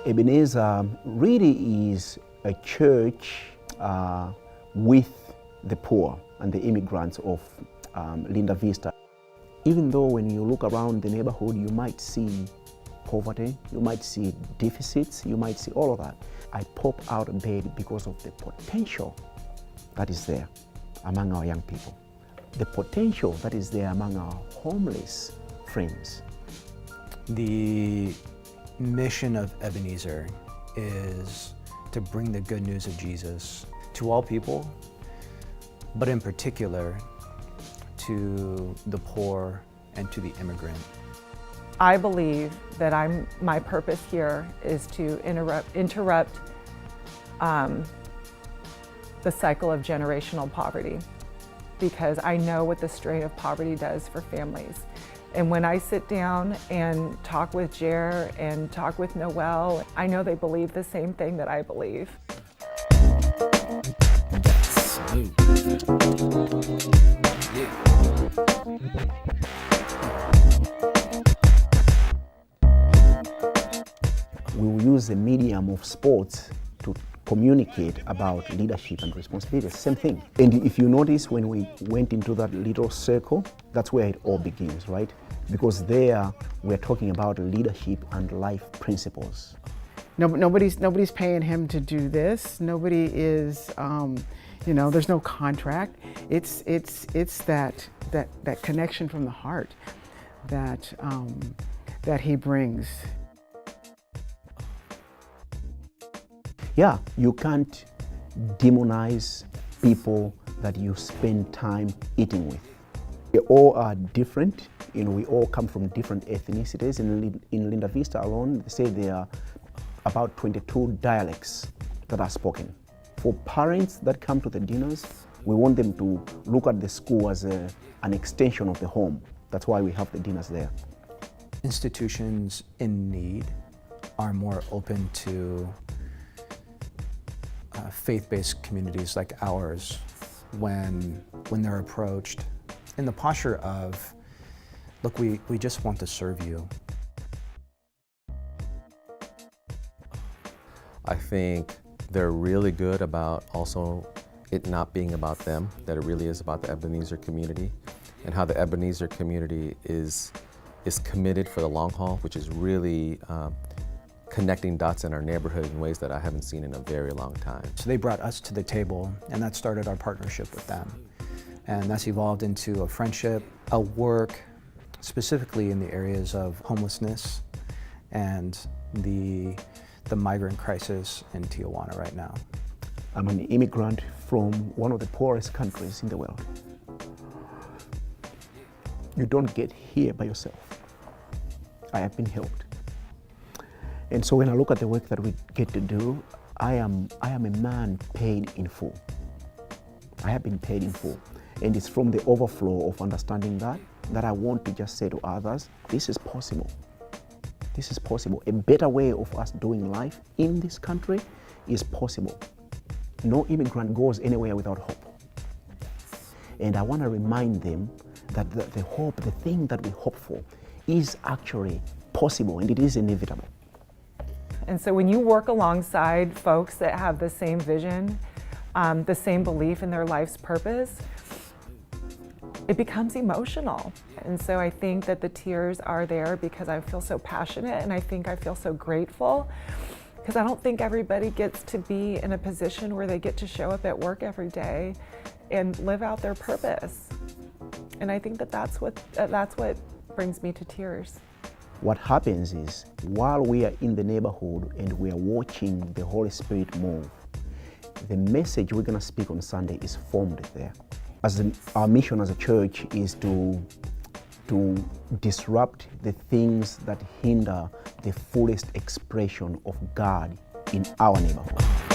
Ebenezer really is a church with the poor and the immigrants of Linda Vista. Even though when you look around the neighborhood, you might see poverty, you might see deficits, you might see all of that. I pop out of bed because of the potential that is there among our young people, the potential that is there among our homeless friends. The mission of Ebenezer is to bring the good news of Jesus to all people, but in particular to the poor and to the immigrant. I believe that my purpose here is to interrupt the cycle of generational poverty, because I know what the strain of poverty does for families. And when I sit down and talk with Jer and talk with Noel, I know they believe the same thing that I believe. We will use the medium of sports to communicate about leadership and responsibility. Same thing. And if you notice, when we went into that little circle, that's where it all begins, right? Because there we're talking about leadership and life principles. Nobody's paying him to do this. Nobody is, there's no contract. It's that connection from the heart that he brings. Yeah, you can't demonize people that you spend time eating with. We all are different. We all come from different ethnicities. In Linda Vista alone, they say there are about 22 dialects that are spoken. For parents that come to the dinners, we want them to look at the school as an extension of the home. That's why we have the dinners there. Institutions in need are more open to faith-based communities like ours when they're approached in the posture of, look, we just want to serve you. I think they're really good about also it not being about them, that it really is about the Ebenezer community, and how the Ebenezer community is committed for the long haul, which is really connecting dots in our neighborhood in ways that I haven't seen in a very long time. So they brought us to the table, and that started our partnership with them. And that's evolved into a friendship, a work, specifically in the areas of homelessness and the migrant crisis in Tijuana right now. I'm an immigrant from one of the poorest countries in the world. You don't get here by yourself. I have been helped. And so when I look at the work that we get to do, I am a man paid in full. I have been paid in full. And it's from the overflow of understanding that I want to just say to others, this is possible. This is possible. A better way of us doing life in this country is possible. No immigrant goes anywhere without hope. And I want to remind them that the hope, the thing that we hope for, is actually possible, and it is inevitable. And so when you work alongside folks that have the same vision, the same belief in their life's purpose, it becomes emotional. And so I think that the tears are there because I feel so passionate, and I think I feel so grateful, because I don't think everybody gets to be in a position where they get to show up at work every day and live out their purpose. And I think that that's what brings me to tears. What happens is, while we are in the neighborhood and we are watching the Holy Spirit move, the message we're going to speak on Sunday is formed there. Our mission as a church is to disrupt the things that hinder the fullest expression of God in our neighborhood.